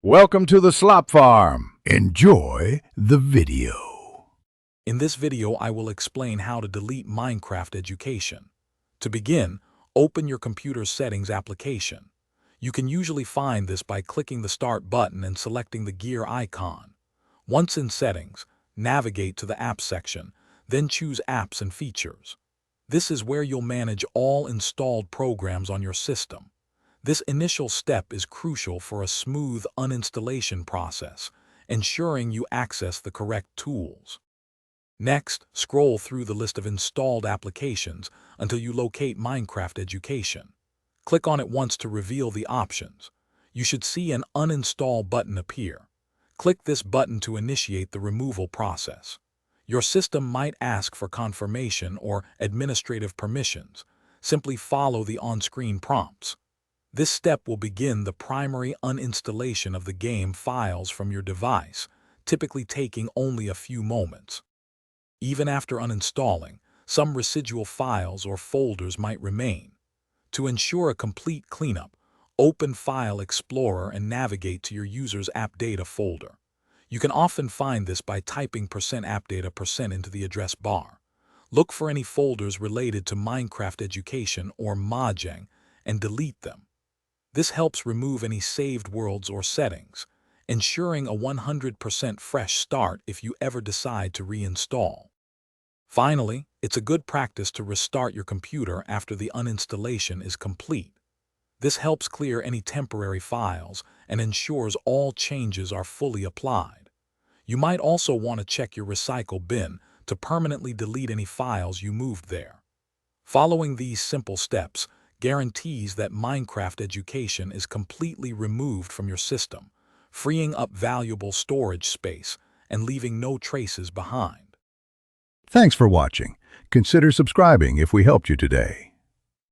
Welcome to the Slop Farm. Enjoy the video. In this video, I will explain how to delete Minecraft Education. To begin, open your computer's settings application. You can usually find this by clicking the Start button and selecting the gear icon. Once in Settings, navigate to the Apps section, then choose Apps and Features. This is where you'll manage all installed programs on your system. This initial step is crucial for a smooth uninstallation process, ensuring you access the correct tools. Next, scroll through the list of installed applications until you locate Minecraft Education. Click on it once to reveal the options. You should see an Uninstall button appear. Click this button to initiate the removal process. Your system might ask for confirmation or administrative permissions. Simply follow the on-screen prompts. This step will begin the primary uninstallation of the game files from your device, typically taking only a few moments. Even after uninstalling, some residual files or folders might remain. To ensure a complete cleanup, open File Explorer and navigate to your user's app data folder. You can often find this by typing %appdata% into the address bar. Look for any folders related to Minecraft Education or Mojang and delete them. This helps remove any saved worlds or settings, ensuring a 100% fresh start if you ever decide to reinstall. Finally, it's a good practice to restart your computer after the uninstallation is complete. This helps clear any temporary files and ensures all changes are fully applied. You might also want to check your recycle bin to permanently delete any files you moved there. Following these simple steps guarantees that Minecraft Education is completely removed from your system, freeing up valuable storage space and leaving no traces behind. Thanks for watching. Consider subscribing if we helped you today.